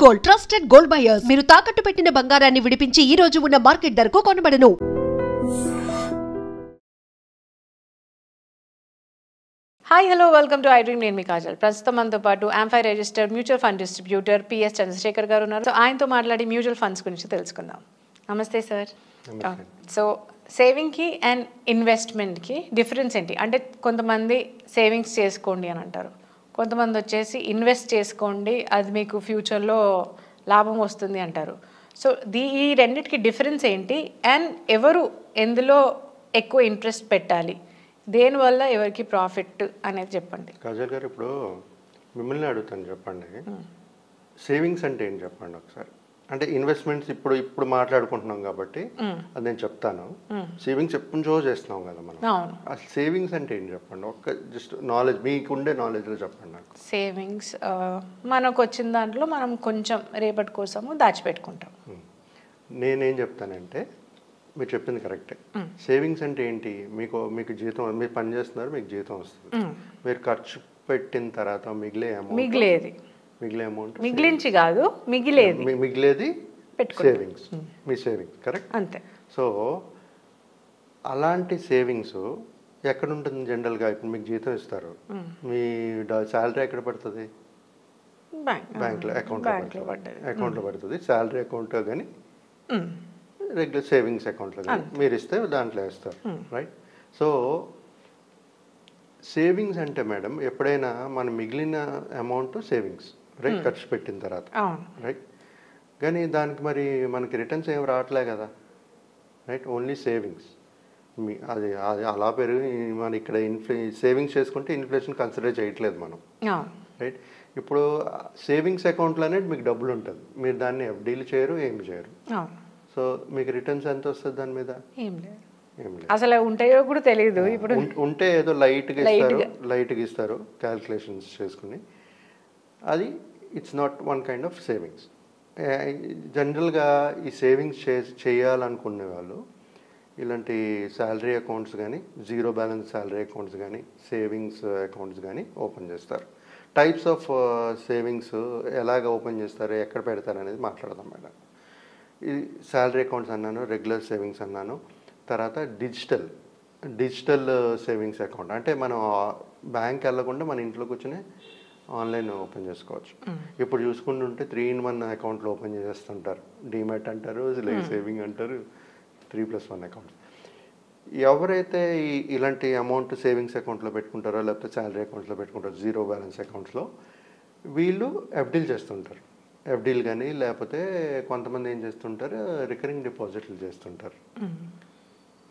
Gold, trusted gold buyers. మీరు తాకట్టు పెట్టిన బంగారాన్ని విడిపించి ఈ రోజు ఉన్న మార్కెట్ ధరకు కొనబడను. Hi hello welcome to I Dream. నేను మీ కాజల్. ప్రస్తుతం మనతో పాటు AMFI registered mutual fund distributor PS Chandrashekar garu ఉన్నారు. సో ఆయనతో మాట్లాడి మ్యూచువల్ ఫండ్స్ గురించి తెలుసుకుందాం. నమస్తే సార్. సో సేవింగ్కి అండ్ ఇన్వెస్ట్మెంట్కి డిఫరెన్స్ ఏంటి? అంటే కొంతమంది సేవింగ్స్ చేసుకోండి అని అంటారు, కొంతమంది వచ్చేసి ఇన్వెస్ట్ చేసుకోండి, అది మీకు ఫ్యూచర్లో లాభం వస్తుంది అంటారు. సో ఈ రెండింటికి డిఫరెన్స్ ఏంటి అండ్ ఎవరు ఎందులో ఎక్కువ ఇంట్రెస్ట్ పెట్టాలి, దేనివల్ల ఎవరికి ప్రాఫిట్ అనేది చెప్పండి. కాజల్ గారు, ఇప్పుడు మిమ్మల్ని అడుగుతాను, చెప్పండి సేవింగ్స్ అంటే ఏంటి చెప్పండి ఒకసారి. అంటే ఇన్వెస్ట్మెంట్స్ ఇప్పుడు మాట్లాడుకుంటున్నాం కాబట్టి అది నేను చెప్తాను. సేవింగ్స్ ఎప్పుడు చేస్తున్నాం కదా మనం. అసలు సేవింగ్స్ అంటే ఏంటి చెప్పండి, ఒక్క జస్ట్ నాలెడ్జ్, మీకు ఉండే నాలెడ్జ్లో చెప్పండి నాకు. సేవింగ్స్ మనకు వచ్చిన దాంట్లో మనం కొంచెం రేపటి కోసము దాచిపెట్టుకుంటాం. నేనేం చెప్తానంటే, మీరు చెప్పింది కరెక్టే. సేవింగ్స్ అంటే ఏంటి, మీకు జీతం, మీరు పని చేస్తున్నారు, మీకు జీతం వస్తుంది, మీరు ఖర్చు పెట్టిన తర్వాత మిగిలే అమౌంట్ మిగిలించి కాదు, మిగిలేది సేవింగ్స్, మీ సేవింగ్స్. కరెక్ట్, అంతే. సో అలాంటి సేవింగ్స్ ఎక్కడ ఉంటుంది జనరల్గా? ఇప్పుడు మీకు జీతం ఇస్తారు, మీ శాలరీ ఎక్కడ పడుతుంది? బ్యాంక్లో అకౌంట్లో పడుతుంది. శాలరీ అకౌంట్ కానీ రెగ్యులర్ సేవింగ్స్ అకౌంట్లో కానీ మీరు ఇస్తే దాంట్లో వేస్తారు, రైట్? సో సేవింగ్స్ అంటే మేడం, ఎప్పుడైనా మన మిగిలిన అమౌంట్ సేవింగ్స్, రైట్, ఖర్చు పెట్టిన తర్వాత, రైట్. కానీ దానికి మరి మనకి రిటర్న్స్ ఏం రావట్లే కదా, రైట్, ఓన్లీ సేవింగ్స్. అది అలా పెరిగి మన ఇక్కడ సేవింగ్స్ చేసుకుంటే ఇన్ఫ్లేషన్ కన్సిడర్ చేయట్లేదు మనం, రైట్. ఇప్పుడు సేవింగ్స్ అకౌంట్లో అనేది మీకు డబ్బులు ఉంటుంది, మీరు దాన్ని ఎఫ్డీలు చేయరు, ఏమి చేయరు. సో మీకు రిటర్న్స్ ఎంత వస్తుంది దాని మీద? ఏం లేదు, అసలు ఉంటాయో కూడా తెలియదు. ఇప్పుడు ఉంటే ఏదో లైట్గా ఇస్తారు క్యాల్కులేషన్స్ చేసుకుని. అది it's not one kind of savings. జనరల్గా ఈ సేవింగ్స్ చేయాలనుకునే వాళ్ళు ఇలాంటి శాలరీ అకౌంట్స్ కానీ, జీరో బ్యాలెన్స్ శాలరీ అకౌంట్స్ కానీ, సేవింగ్స్ అకౌంట్స్ కానీ ఓపెన్ చేస్తారు. టైప్స్ ఆఫ్ సేవింగ్స్ ఎలాగ ఓపెన్ చేస్తారు, ఎక్కడ పెడతారు అనేది మాట్లాడదాం మేడం. ఇది శాలరీ అకౌంట్స్ అన్నాను, రెగ్యులర్ సేవింగ్స్ అన్నాను, తర్వాత డిజిటల్ సేవింగ్స్ అకౌంట్ అంటే మనం బ్యాంక్ వెళ్ళకుండా మన ఇంట్లో కూర్చొని ఆన్లైన్ ఓపెన్ చేసుకోవచ్చు. ఇప్పుడు చూసుకుంటుంటే 3-in-1 అకౌంట్లో ఓపెన్ చేస్తుంటారు. డీమ్యాట్ అంటారు, సేవింగ్ అంటారు, 3+1 అకౌంట్స్. ఎవరైతే ఇలాంటి అమౌంట్ సేవింగ్స్ అకౌంట్లో పెట్టుకుంటారో, లేకపోతే శాలరీ అకౌంట్స్లో పెట్టుకుంటారో, జీరో బ్యాలెన్స్ అకౌంట్స్లో, వీళ్ళు ఎఫ్డీలు చేస్తుంటారు. ఎఫ్డీలు కానీ, లేకపోతే కొంతమంది ఏం చేస్తుంటారు, రికరింగ్ డిపాజిట్లు చేస్తుంటారు,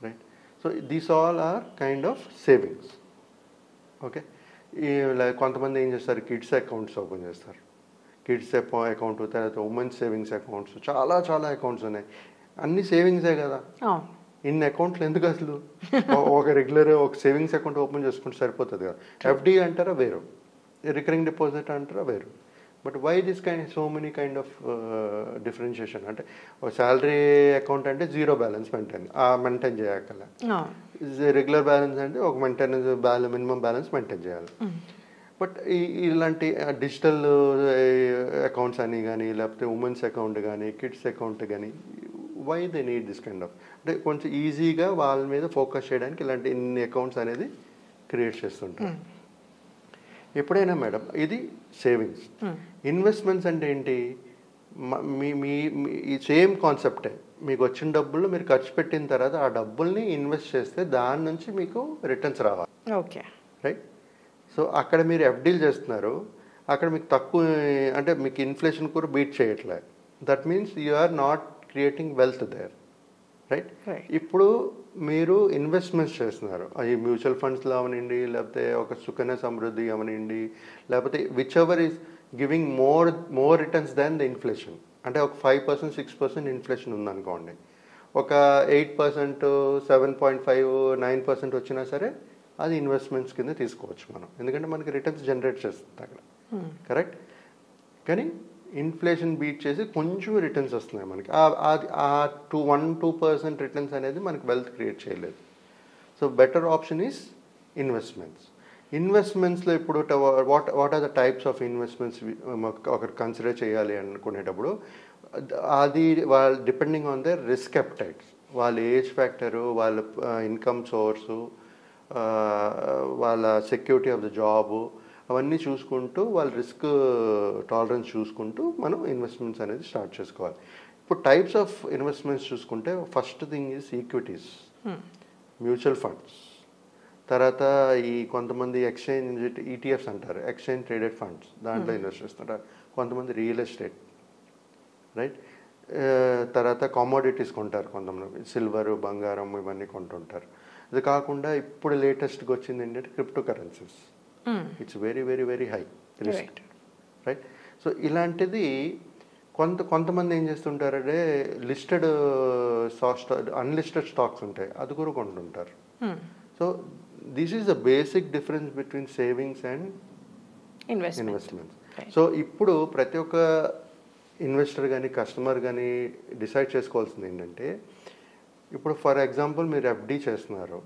right. So these all are kind of savings, okay. కొంతమంది ఏం చేస్తారు, కిడ్స్ అకౌంట్స్ ఓపెన్ చేస్తారు. కిడ్స్ అకౌంట్, తర్వాత ఉమెన్స్ సేవింగ్స్ అకౌంట్స్, చాలా అకౌంట్స్ ఉన్నాయి. అన్ని సేవింగ్సే కదా, ఇన్ని అకౌంట్లు ఎందుకు అసలు? ఒక రెగ్యులర్ ఒక సేవింగ్స్ అకౌంట్ ఓపెన్ చేసుకుంటే సరిపోతుంది కదా. ఎఫ్డీ అంటారా వేరు, రికరింగ్ డిపాజిట్ అంటారా వేరు. But why this so many kind of differentiation? అంటే శాలరీ అకౌంట్ అంటే జీరో బ్యాలెన్స్ మెయింటైన్ చేయక్కల, రెగ్యులర్ బ్యాలెన్స్ అంటే ఒక మినిమం బ్యాలెన్స్ మెయింటైన్ చేయాలి. బట్ ఇలాంటి డిజిటల్ అకౌంట్స్ అని కానీ, లేకపోతే ఉమెన్స్ అకౌంట్ కానీ, కిడ్స్ అకౌంట్ కానీ, why they need this kind of, అంటే కొంచెం ఈజీగా వాళ్ళ మీద ఫోకస్ చేయడానికి ఇలాంటి ఇన్ని అకౌంట్స్ అనేది క్రియేట్ చేస్తుంటారు. ఎప్పుడైనా మేడం ఇది సేవింగ్స్. ఇన్వెస్ట్మెంట్స్ అంటే ఏంటి? మీ సేమ్ కాన్సెప్టే, మీకు వచ్చిన డబ్బులు మీరు ఖర్చు పెట్టిన తర్వాత ఆ డబ్బుల్ని ఇన్వెస్ట్ చేస్తే దాని నుంచి మీకు రిటర్న్స్ రావాలి, ఓకే, రైట్. సో అక్కడ మీరు ఎఫ్డీలు చేస్తున్నారు, అక్కడ మీకు తక్కువ, అంటే మీకు ఇన్ఫ్లేషన్ కూడా బీట్ చేయట్లేదు. That means you are not creating wealth there, right. ఇప్పుడు మీరు ఇన్వెస్ట్మెంట్స్ చేస్తున్నారు, అవి మ్యూచువల్ ఫండ్స్లో అవనండి, లేకపోతే ఒక సుకన్య సమృద్ధి అవనండి, లేకపోతే which ever is giving more returns than the inflation. అంటే ఒక 5%, 6% ఇన్ఫ్లేషన్ ఉందనుకోండి, ఒక 8%, 7.5%, 9% వచ్చినా సరే అది ఇన్వెస్ట్మెంట్స్ కింద తీసుకోవచ్చు మనం, ఎందుకంటే మనకి రిటర్న్స్ జనరేట్ చేస్తుంది అక్కడ, కరెక్ట్. కానీ ఇన్ఫ్లేషన్ బీట్ చేసి కొంచెం రిటర్న్స్ వస్తున్నాయి మనకి. ఆ 1-2% రిటర్న్స్ అనేది మనకి వెల్త్ క్రియేట్ చేయలేదు. So better option is investments. ఇన్వెస్ట్మెంట్స్లో ఇప్పుడు what are the types of investments ఒకరు కన్సిడర్ చేయాలి అనుకునేటప్పుడు అది వాళ్ళు depending on the risk appetites, వాళ్ళ ఏజ్ ఫ్యాక్టరు, వాళ్ళ ఇన్కమ్ సోర్సు, వాళ్ళ సెక్యూరిటీ ఆఫ్ ద జాబు, అవన్నీ చూసుకుంటూ వాళ్ళ రిస్క్ టాలరెన్స్ చూసుకుంటూ మనం ఇన్వెస్ట్మెంట్స్ అనేది స్టార్ట్ చేసుకోవాలి. ఇప్పుడు టైప్స్ ఆఫ్ ఇన్వెస్ట్మెంట్స్ చూసుకుంటే first thing is equities, mutual funds, తర్వాత ఈ కొంతమంది ఎక్స్చేంజ్ ఈటీఎఫ్స్ అంటారు, ఎక్స్చేంజ్ ట్రేడెడ్ ఫండ్స్, దాంట్లో ఇన్వెస్ట్ చేస్తుంటారు. కొంతమంది రియల్ ఎస్టేట్, రైట్. తర్వాత కామోడిటీస్ కొంటారు, కొంతమంది సిల్వరు, బంగారం ఇవన్నీ కొంటుంటారు. ఇది కాకుండా ఇప్పుడు లేటెస్ట్గా వచ్చింది ఏంటంటే crypto currencies. It's very very very high risk, right. So ఇలాంటిది కొంతమంది ఏం చేస్తుంటారంటే లిస్టెడ్ అన్లిస్టెడ్ స్టాక్స్ ఉంటాయి, అది కూడా కొంటుంటారు. So this is the basic difference between savings and investments. So ఇప్పుడు ప్రతి ఒక్క ఇన్వెస్టర్ కానీ కస్టమర్ కానీ డిసైడ్ చేసుకోవాల్సింది ఏంటంటే, ఇప్పుడు ఫర్ ఎగ్జాంపుల్ మీరు ఎఫ్డి చేస్తున్నారు,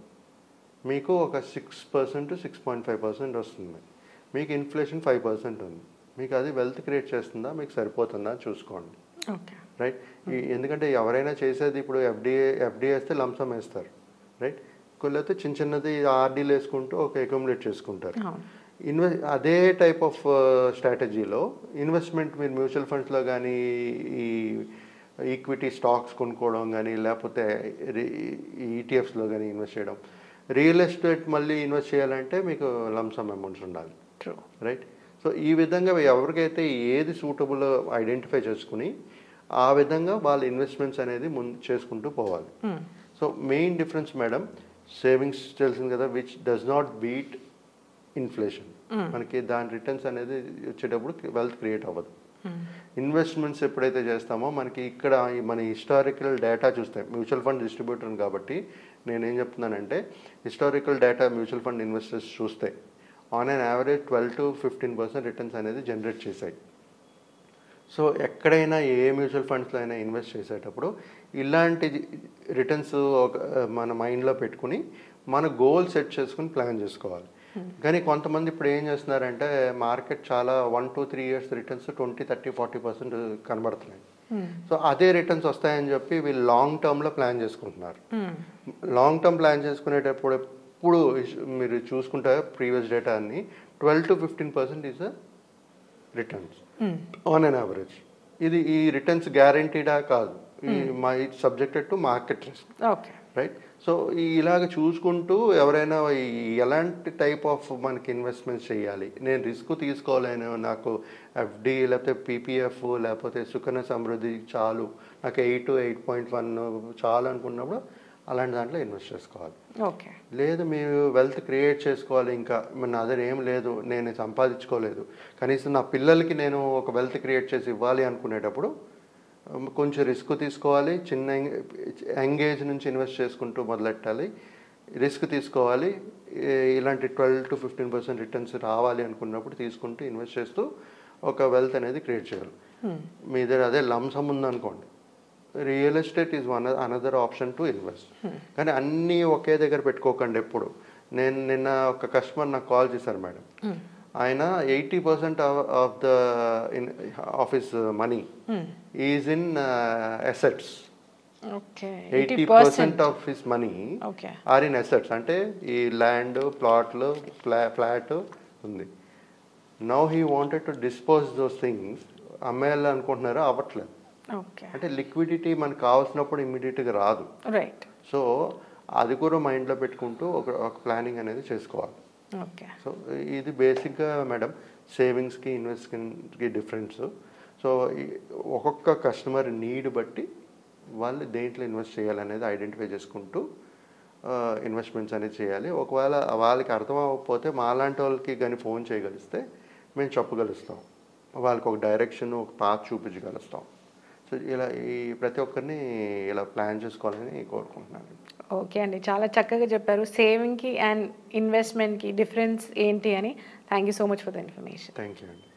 మీకు ఒక 6% to 6.5% వస్తుంది, మీకు ఇన్ఫ్లేషన్ 5% ఉంది, మీకు అది వెల్త్ క్రియేట్ చేస్తుందా, మీకు సరిపోతుందా చూసుకోండి, రైట్. ఎందుకంటే ఎవరైనా చేసేది ఇప్పుడు ఎఫ్డి వేస్తే లంసమ్ వేస్తారు, రైట్. లేకపోతే చిన్నది ఆర్డీలు వేసుకుంటూ ఒక అక్యుములేట్ చేసుకుంటారు. అదే టైప్ ఆఫ్ స్ట్రాటజీలో ఇన్వెస్ట్మెంట్ మీరు మ్యూచువల్ ఫండ్స్లో కానీ ఈ ఈక్విటీ స్టాక్స్ కొనుక్కోవడం కానీ లేకపోతే ఈటీఎఫ్స్లో కానీ ఇన్వెస్ట్ చేయడం, రియల్ ఎస్టేట్ మళ్ళీ ఇన్వెస్ట్ చేయాలంటే మీకు లంసమ్ అమౌంట్స్ ఉండాలి, రైట్. సో ఈ విధంగా ఎవరికైతే ఏది సూటబుల్ ఐడెంటిఫై చేసుకుని ఆ విధంగా వాళ్ళ ఇన్వెస్ట్మెంట్స్ అనేది ముందు చేసుకుంటూ పోవాలి. So main difference madam, savings తెలిసింది కదా, which does not beat inflation, మనకి దాని రిటర్న్స్ అనేది వచ్చేటప్పుడు వెల్త్ క్రియేట్ అవ్వదు. ఇన్వెస్ట్మెంట్స్ ఎప్పుడైతే చేస్తామో మనకి ఇక్కడ మన హిస్టారికల్ డేటా చూస్తాయి, మ్యూచువల్ ఫండ్ డిస్ట్రిబ్యూటర్ కాబట్టి నేనేం చెప్తున్నానంటే historical data mutual fund investors చూస్తే on an average 12 to 15% returns అనేది జనరేట్ చేశాయి. సో ఎక్కడైనా ఏ మ్యూచువల్ ఫండ్స్లో అయినా ఇన్వెస్ట్ చేసేటప్పుడు ఇలాంటి రిటర్న్స్ మన మైండ్లో పెట్టుకుని మన గోల్ సెట్ చేసుకుని ప్లాన్ చేసుకోవాలి. కానీ కొంతమంది ఇప్పుడు ఏం చేస్తున్నారంటే మార్కెట్ చాలా 1 to 3 years రిటర్న్స్ 20, 30, 40% కనబడుతున్నాయి. సో అదే రిటర్న్స్ వస్తాయని చెప్పి వీళ్ళు లాంగ్ టర్మ్లో ప్లాన్ చేసుకుంటున్నారు. లాంగ్ టర్మ్ ప్లాన్ చేసుకునేటప్పుడు ఎప్పుడు మీరు చూసుకుంటే ప్రీవియస్ డేటా అన్ని 12 to 15% is returns on an average. ఈ రిటర్న్స్ గ్యారంటీడా కాదు, subjected to market risk, right. So ఇలాగ చూసుకుంటూ ఎవరైనా ఎలాంటి టైప్ ఆఫ్ మనకి ఇన్వెస్ట్మెంట్స్ చేయాలి, నేను రిస్క్ తీసుకోలేను, నాకు ఎఫ్డి లేకపోతే పీపీఎఫ్ లేకపోతే సుకన్య సమృద్ధి చాలు, నాకు 8 to 8.1 చాలు అనుకున్నప్పుడు అలాంటి దాంట్లో ఇన్వెస్ట్ చేసుకోవాలి. లేదు మీరు వెల్త్ క్రియేట్ చేసుకోవాలి, ఇంకా నా దగ్గర ఏం లేదు, నేను సంపాదించుకోలేదు, కనీసం నా పిల్లలకి నేను ఒక వెల్త్ క్రియేట్ చేసి ఇవ్వాలి అనుకునేటప్పుడు కొంచెం రిస్క్ తీసుకోవాలి, చిన్న యంగేజ్ నుంచి ఇన్వెస్ట్ చేసుకుంటూ మొదలెట్టాలి, రిస్క్ తీసుకోవాలి. ఇలాంటి 12 to 15% రిటర్న్స్ రావాలి అనుకున్నప్పుడు తీసుకుంటూ ఇన్వెస్ట్ చేస్తూ ఒక వెల్త్ అనేది క్రియేట్ చేయాలి. మీ దగ్గర అదే లంసమ్ ఉందనుకోండి, real estate is another option to invest. కానీ అన్నీ ఒకే దగ్గర పెట్టుకోకండి ఎప్పుడు. నిన్న ఒక కస్టమర్ నాకు కాల్ చేశారు మేడం, ఆయన 80% of the office money is in assets. 80% of his money are in assets, అంటే ఈ ల్యాండ్, ప్లాట్లు, ఫ్లాట్ ఉంది. Now he wanted to dispose those things, అమ్మేయాలి అనుకుంటున్నారో అవ్వట్లేదు. అంటే లిక్విడిటీ మనకు కావాల్సినప్పుడు ఇమ్మీడియట్గా రాదు, రైట్. సో అది కూడా మైండ్లో పెట్టుకుంటూ ఒక ప్లానింగ్ అనేది చేసుకోవాలి. సో ఇది బేసిక్గా మేడం సేవింగ్స్కి ఇన్వెస్ట్మెంట్కి డిఫరెన్స్. సో ఒక్కొక్క కస్టమర్ నీడ్ బట్టి వాళ్ళు దేంట్లో ఇన్వెస్ట్ చేయాలనేది ఐడెంటిఫై చేసుకుంటూ ఇన్వెస్ట్మెంట్స్ అనేది చేయాలి. ఒకవేళ వాళ్ళకి అర్థం అవ్వకపోతే మాలాంటి వాళ్ళకి కానీ ఫోన్ చేయగలిస్తే మేము చెప్పగలుస్తాం, వాళ్ళకి ఒక డైరెక్షన్, ఒక పాత్ చూపించగలుస్తాం. సో ఇలా ఈ ప్రతి ఒక్కరిని ఇలా ప్లాన్ చేసుకోవాలని కోరుకుంటున్నాను. ఓకే అండి, చాలా చక్కగా చెప్పారు సేవింగ్కి అండ్ ఇన్వెస్ట్మెంట్కి డిఫరెన్స్ ఏంటి అని. Thank you so much for the information. Thank you అండి.